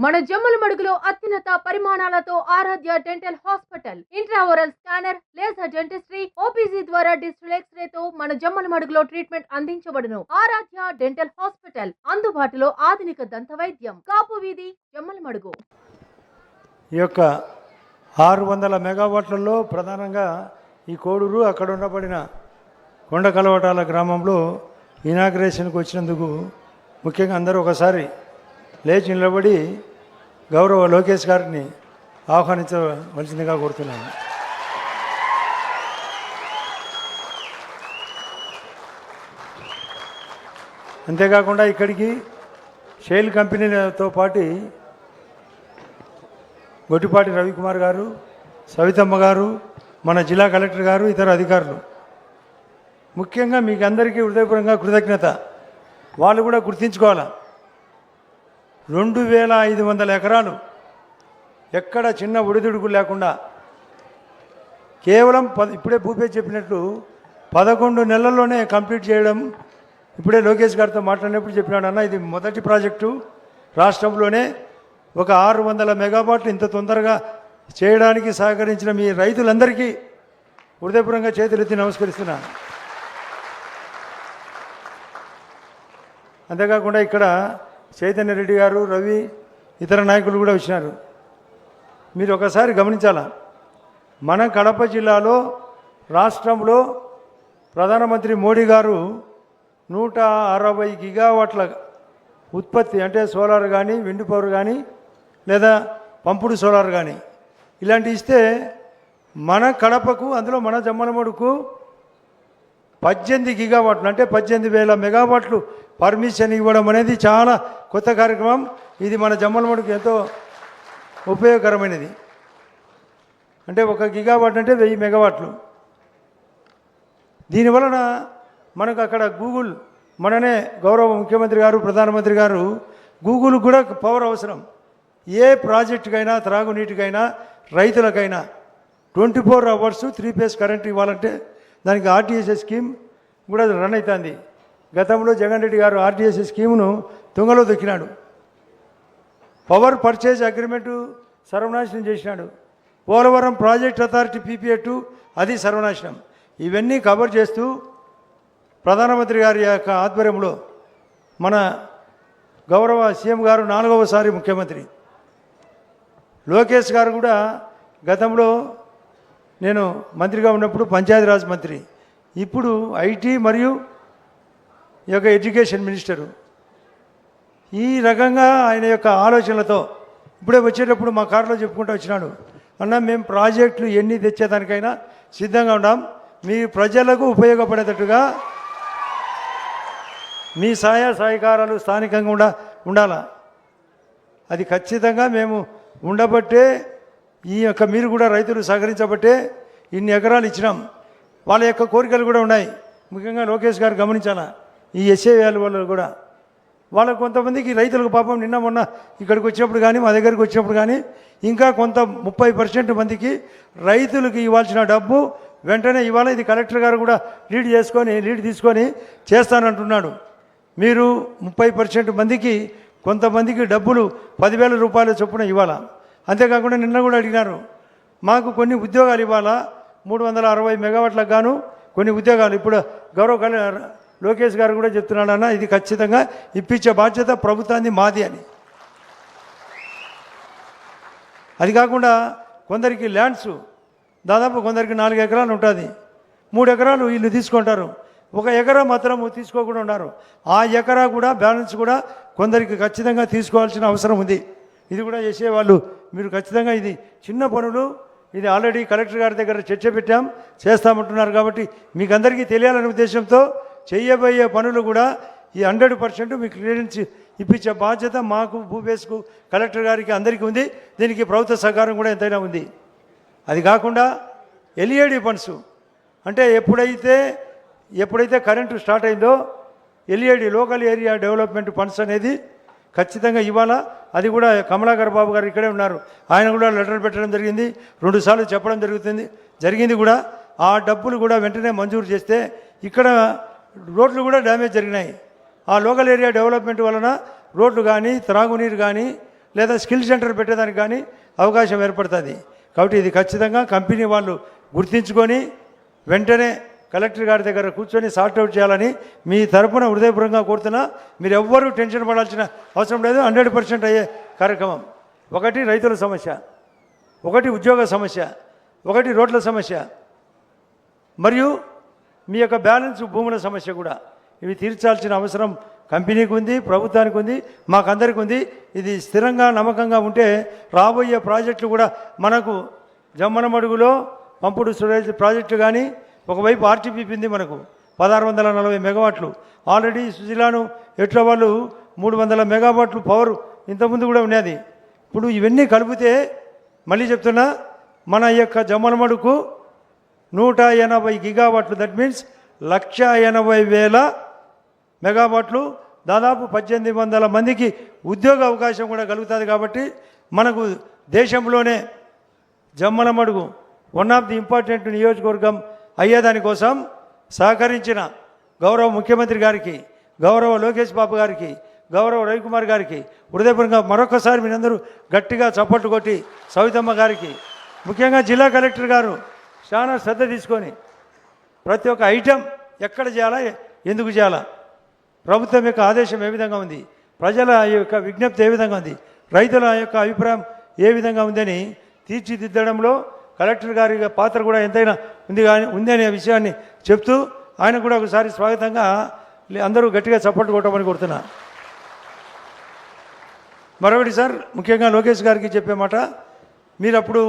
మన జమ్మలమడుగులో అత్యున్నత పరిమాణాలతో Aaradhya dental hospital intraoral scanner, laser dentistry, OPG ద్వారా డిజిటల్ ఎక్స్రేతో మన జమ్మలమడుగులో ట్రీట్మెంట్ అందించబడును. ఆరాధ్య డెంటల్ హాస్పిటల్ అందుబాటులో ఆధునిక దంత వైద్యం. కాపు వీధి, జమ్మలమడుగు. ఈ యొక్క 600 మెగావాట్లలో ప్రధానంగా ఈ కోడూరు అక్కడ ఉండబడిన కొండ కలవటాల గ్రామంలో ఇనాగ్రేషన్కి వచ్చినందుకు ముఖ్యంగా అందరూ ఒకసారి లేచి నిలబడి గౌరవ లోకేష్ గారిని ఆహ్వానించవలసిందిగా కోరుతున్నాను. అంతేకాకుండా ఇక్కడికి షేల్ కంపెనీలతో పాటు గొట్టిపాటి రవికుమార్ గారు, సవితమ్మ గారు, మన జిల్లా కలెక్టర్ గారు, ఇతర అధికారులు, ముఖ్యంగా మీకు అందరికీ హృదయపూర్వకంగా కృతజ్ఞత. వాళ్ళు కూడా గుర్తించుకోవాలి. 2500 ఎకరాలు ఎక్కడ చిన్న ఒడిదుడుకు లేకుండా కేవలం ఇప్పుడే భూపేష్ చెప్పినట్లు 11 నెలల్లోనే కంప్లీట్ చేయడం. ఇప్పుడే లోకేష్ గారితో మాట్లాడినప్పుడు చెప్పినాడు, అన్న ఇది మొదటి ప్రాజెక్టు రాష్ట్రంలోనే ఒక 600 మెగావాట్లు ఇంత తొందరగా చేయడానికి సహకరించిన మీ రైతులందరికీ హృదయపూర్వకంగా చేతులెత్తి నమస్కరిస్తున్నాను. అంతేకాకుండా ఇక్కడ చైతన్య రెడ్డి గారు, రవి, ఇతర నాయకులు కూడా వచ్చినారు. మీరు ఒకసారి గమనించాలా, మన కడప జిల్లాలో రాష్ట్రంలో ప్రధానమంత్రి మోడీ గారు 160 గిగావాట్ల ఉత్పత్తి, అంటే సోలార్ కానీ, విండ్ పవర్ కానీ, లేదా పంపుడు సోలార్ కానీ ఇలాంటి ఇస్తే మన కడపకు, అందులో మన జమ్మలమడుగుకు 18 గిగావాట్లు, అంటే 18,000 మెగావాట్లు పర్మిషన్ ఇవ్వడం అనేది చాలా కొత్త కార్యక్రమం. ఇది మన జమ్మలమడుగుకు ఎంతో ఉపయోగకరమైనది. అంటే 1 గిగావాట్ అంటే 1000 మెగావాట్లు. దీనివలన మనకు అక్కడ గూగుల్, మననే గౌరవ ముఖ్యమంత్రి గారు, ప్రధానమంత్రి గారు, గూగుల్ కూడా పవర్ అవసరం. ఏ ప్రాజెక్టుకైనా, త్రాగునీటికైనా, రైతులకైనా 24 అవర్స్ 3 ఫేజ్ కరెంట్ ఇవ్వాలంటే దానికి ఆర్టీఎస్ఎస్ స్కీమ్ కూడా రన్ అవుతుంది. గతంలో జగన్ రెడ్డి గారు ఆర్టీఎస్ఎస్ స్కీమును తుంగలో దొక్కినాడు. పవర్ పర్చేజ్ అగ్రిమెంటు సర్వనాశనం చేసినాడు. పోలవరం ప్రాజెక్ట్ అథారిటీ PPA2 అది సర్వనాశనం. ఇవన్నీ కవర్ చేస్తూ ప్రధానమంత్రి గారి యొక్క ఆధ్వర్యంలో మన గౌరవ సీఎం గారు 4వసారి ముఖ్యమంత్రి లోకేష్ గారు కూడా గతంలో నేను మంత్రిగా ఉన్నప్పుడు పంచాయతీరాజ్ మంత్రి, ఇప్పుడు ఐటీ మరియు ఈ యొక్క ఎడ్యుకేషన్ మినిస్టరు. ఈ రకంగా ఆయన యొక్క ఆలోచనలతో ఇప్పుడే వచ్చేటప్పుడు మా కారులో చెప్పుకుంటూ వచ్చినాడు, అన్న మేము ప్రాజెక్టులు ఎన్ని తెచ్చేదానికైనా సిద్ధంగా ఉన్నాం, మీ ప్రజలకు ఉపయోగపడేటట్టుగా మీ సహాయకారాలు స్థానికంగా ఉండాలా. అది ఖచ్చితంగా మేము ఉండబట్టే, ఈ యొక్క మీరు కూడా రైతులు సహకరించబట్టే ఇన్ని ఎకరాలు ఇచ్చినాం. వాళ్ళ యొక్క కోరికలు కూడా ఉన్నాయి. ముఖ్యంగా లోకేష్ గారు గమనించాలా, ఈ ఎస్ఏ వాళ్ళు కూడా వాళ్ళకు కొంతమందికి రైతులకు పాపం నిన్న మొన్న ఇక్కడికి వచ్చినప్పుడు కానీ, మా దగ్గరికి వచ్చినప్పుడు కానీ, ఇంకా కొంత 30% మందికి రైతులకు ఇవ్వాల్సిన డబ్బు వెంటనే ఇవాళ ఇది కలెక్టర్ గారు కూడా లీడ్ తీసుకొని చేస్తానంటున్నాడు. మీరు 30% మందికి, కొంతమందికి డబ్బులు 10,000 రూపాయల చొప్పున ఇవ్వాలా. అంతేకాకుండా నిన్న కూడా అడిగినారు, మాకు కొన్ని ఉద్యోగాలు ఇవ్వాలా, 360 మెగావాట్లకు గాను కొన్ని ఉద్యోగాలు. ఇప్పుడు గౌరవ లోకేష్ గారు కూడా చెప్తున్నాడన్న, ఇది ఖచ్చితంగా ఇప్పించే బాధ్యత ప్రభుత్వాన్ని, మాది అని. అది కాకుండా కొందరికి ల్యాండ్స్ దాదాపు కొందరికి 4 ఎకరాలు ఉంటుంది, 3 ఎకరాలు వీళ్ళు తీసుకుంటారు, 1 ఎకరా మాత్రం తీసుకోకుండా ఉన్నారు. ఆ ఎకరా కూడా బ్యాలెన్స్ కూడా కొందరికి ఖచ్చితంగా తీసుకోవాల్సిన అవసరం ఉంది. ఇది కూడా చేసేవాళ్ళు మీరు ఖచ్చితంగా, ఇది చిన్న పనులు, ఇది ఆల్రెడీ కలెక్టర్ గారి దగ్గర చర్చ పెట్టాం, చేస్తామంటున్నారు. కాబట్టి మీకు అందరికీ తెలియాలనే ఉద్దేశంతో చేయబోయే పనులు కూడా ఈ 100% మీకు క్లియరెన్స్ ఇప్పించే బాధ్యత మాకు, భూపేష్కు, కలెక్టర్ గారికి, అందరికీ ఉంది. దీనికి ప్రభుత్వ సహకారం కూడా ఎంతైనా ఉంది. అది కాకుండా ఎల్ఈడి ఫండ్స్, అంటే ఎప్పుడైతే కరెంటు స్టార్ట్ అయిందో LED local area development funds అనేది ఖచ్చితంగా ఇవ్వాలా. అది కూడా కమలాకర్ బాబు గారు ఇక్కడే ఉన్నారు, ఆయన కూడా లెటర్ పెట్టడం జరిగింది, 2 సార్లు చెప్పడం జరిగింది కూడా. ఆ డబ్బులు కూడా వెంటనే మంజూరు చేస్తే ఇక్కడ రోడ్లు కూడా డ్యామేజ్ జరిగినాయి. ఆ లోకల్ ఏరియా డెవలప్మెంట్ వలన రోడ్లు కానీ, త్రాగునీరు కానీ, లేదా స్కిల్ సెంటర్ పెట్టేదానికి కానీ అవకాశం ఏర్పడుతుంది. కాబట్టి ఇది ఖచ్చితంగా కంపెనీ వాళ్ళు గుర్తించుకొని వెంటనే కలెక్టర్ గారి దగ్గర కూర్చొని సార్ట్అవుట్ చేయాలని మీ తరపున హృదయపూర్వకంగా కోరుతున్నా. మీరు ఎవ్వరూ టెన్షన్ పడాల్సిన అవసరం లేదు. 100% అయ్యే కార్యక్రమం. ఒకటి రైతుల సమస్య, ఒకటి ఉద్యోగ సమస్య, ఒకటి రోడ్ల సమస్య, మరియు మీ యొక్క బ్యాలెన్స్ భూముల సమస్య కూడా. ఇవి తీర్చాల్సిన అవసరం కంపెనీకి ఉంది, ప్రభుత్వానికి ఉంది, మాకందరికి ఉంది. ఇది స్థిరంగా నమ్మకంగా ఉంటే రాబోయే ప్రాజెక్టులు కూడా మనకు జమ్మనమడుగులో పంపుడు స్టోరేజ్ ప్రాజెక్టు కానీ, ఒకవైపు ఆర్టీపీపీ ఉంది మనకు 1640 మెగావాట్లు. ఆల్రెడీ సుజిలాను ఎట్ల వాళ్ళు 300 మెగావాట్లు పవర్ ఇంతకుముందు కూడా ఉన్నది. ఇప్పుడు ఇవన్నీ కలిపితే మళ్ళీ చెప్తున్నా, మన యొక్క జమ్మలమడుకు 180 గిగావాట్లు, దట్ మీన్స్ 1,80,000 మెగావాట్లు, దాదాపు 1800 మందికి ఉద్యోగ అవకాశం కూడా కలుగుతుంది. కాబట్టి మనకు దేశంలోనే Jammalamadugu one of the important నియోజకవర్గం అయ్యేదానికోసం సహకరించిన గౌరవ ముఖ్యమంత్రి గారికి, గౌరవ లోకేష్ బాబు గారికి, గౌరవ రవికుమార్ గారికి హృదయపూర్వకంగా మరొకసారి మీరందరూ గట్టిగా చప్పట్లు కొట్టి, సవితమ్మ గారికి, ముఖ్యంగా జిల్లా కలెక్టర్ గారు చాలా శ్రద్ధ తీసుకొని ప్రతి ఒక్క ఐటెం ఎక్కడ చేయాలా, ఎందుకు చేయాలా, ప్రభుత్వం యొక్క ఆదేశం ఏ విధంగా ఉంది, ప్రజల యొక్క విజ్ఞప్తి ఏ విధంగా ఉంది, రైతుల యొక్క అభిప్రాయం ఏ విధంగా ఉందని తీర్చిదిద్దడంలో కలెక్టర్ గారి పాత్ర కూడా ఎంతైనా ఉంది అనే విషయాన్ని చెప్తూ ఆయన కూడా ఒకసారి స్వాగతంగా అందరూ గట్టిగా చప్పట్లు కొట్టమని కోరుతున్నా. మరొకటి సార్, ముఖ్యంగా లోకేష్ గారికి చెప్పే మాట, మీరు అప్పుడు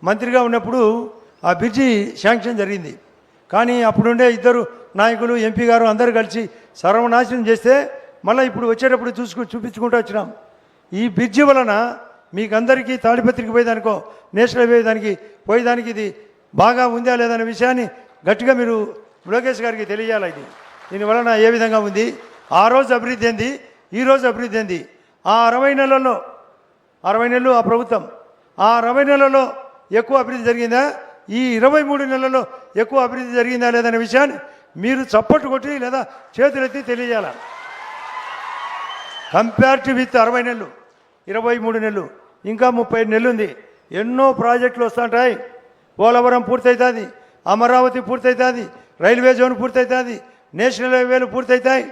మంత్రిగా ఉన్నప్పుడు ఆ బ్రిడ్జి శాంక్షన్ జరిగింది. కానీ అప్పుడుండే ఇద్దరు నాయకులు, ఎంపీ గారు అందరూ కలిసి సర్వనాశనం చేస్తే మళ్ళీ ఇప్పుడు వచ్చేటప్పుడు చూపించుకుంటూ వచ్చినాం. ఈ బ్రిడ్జి వలన మీకు అందరికీ తాడిపత్రికి పోయేదానికో, నేషనల్ పోయేదానికి ఇది బాగా ఉందా లేదనే విషయాన్ని గట్టిగా మీరు లోకేష్ గారికి తెలియాలి. ఇది దీనివలన ఏ విధంగా ఉంది, ఆ రోజు అభివృద్ధి ఏంది, ఈరోజు అభివృద్ధి ఏంది, ఆ 60 నెలల్లో 60 నెలలు ఆ ప్రభుత్వం, ఆ 60 నెలల్లో ఎక్కువ అభివృద్ధి జరిగిందా, ఈ 23 నెలల్లో ఎక్కువ అభివృద్ధి జరిగిందా లేదనే విషయాన్ని మీరు చప్పట్టు కొట్టి లేదా చేతులెత్తి తెలియజేయాలి. కంపేర్డ్ విత్ 60 నెలలు, 23 నెలలు, ఇంకా 35 నెలలు ఉంది. ఎన్నో ప్రాజెక్టులు వస్తుంటాయి. పోలవరం పూర్తవుతుంది, అమరావతి పూర్తవుతుంది, రైల్వే జోన్ పూర్తవుతుంది, నేషనల్ హైవేలు పూర్తవుతాయి.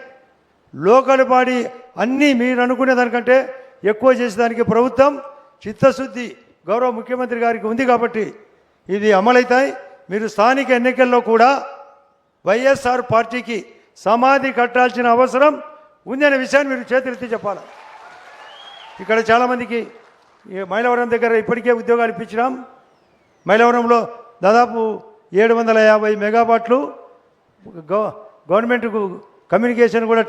లోకల్ బాడీ అన్నీ మీరు అనుకునే దానికంటే ఎక్కువ చేసేదానికి ప్రభుత్వం చిత్తశుద్ధి గౌరవ ముఖ్యమంత్రి గారికి ఉంది. కాబట్టి ఇది అమలవుతాయి. మీరు స్థానిక ఎన్నికల్లో కూడా వైఎస్ఆర్ పార్టీకి సమాధి కట్టాల్సిన అవసరం ఉంది అనే విషయాన్ని మీరు చేతులెత్తి చెప్పాలి. ఇక్కడ చాలామందికి మైలవరం దగ్గర ఇప్పటికే ఉద్యోగాలు ఇప్పించినాం. మైలవరంలో దాదాపు 750 మెగావాట్లు గవర్నమెంట్కు కమ్యూనికేషన్ కూడా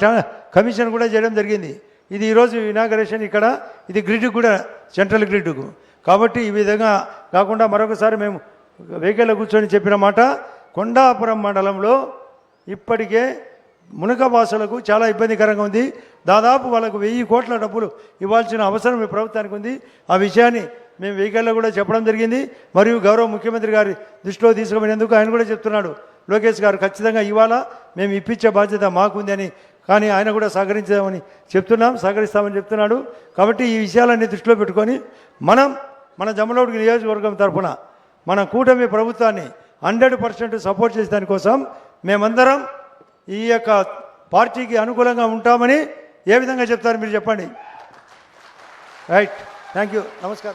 కమిషన్ కూడా చేయడం జరిగింది. ఇది ఈరోజు ఇనాగరేషన్ ఇక్కడ, ఇది గ్రిడ్కు కూడా, సెంట్రల్ గ్రిడ్కు. కాబట్టి ఈ విధంగా కాకుండా మరొకసారి మేము వెహికల్లో కూర్చొని చెప్పిన మాట, కొండాపురం మండలంలో ఇప్పటికే మునకవాసులకు చాలా ఇబ్బందికరంగా ఉంది. దాదాపు వాళ్ళకు 1000 కోట్ల డబ్బులు ఇవ్వాల్సిన అవసరం ఈ ప్రభుత్వానికి ఉంది. ఆ విషయాన్ని మేము వెహికల్లో కూడా చెప్పడం జరిగింది. మరియు గౌరవ ముఖ్యమంత్రి గారి దృష్టిలో తీసుకుపోయినందుకు ఆయన కూడా చెప్తున్నాడు, లోకేష్ గారు ఖచ్చితంగా ఇవ్వాలా, మేము ఇప్పించే బాధ్యత మాకుంది అని. కానీ ఆయన కూడా సహకరించామని సహకరిస్తామని చెప్తున్నాడు. కాబట్టి ఈ విషయాలన్నీ దృష్టిలో పెట్టుకొని మన జమ్మలమడుగు నియోజకవర్గం తరఫున మన కూటమి ప్రభుత్వాన్ని 100% సపోర్ట్ చేసే దానికోసం మేమందరం ఈ యొక్క పార్టీకి అనుకూలంగా ఉంటామని ఏ విధంగా చెప్తారు మీరు చెప్పండి. రైట్, థ్యాంక్ యూ, నమస్కారం.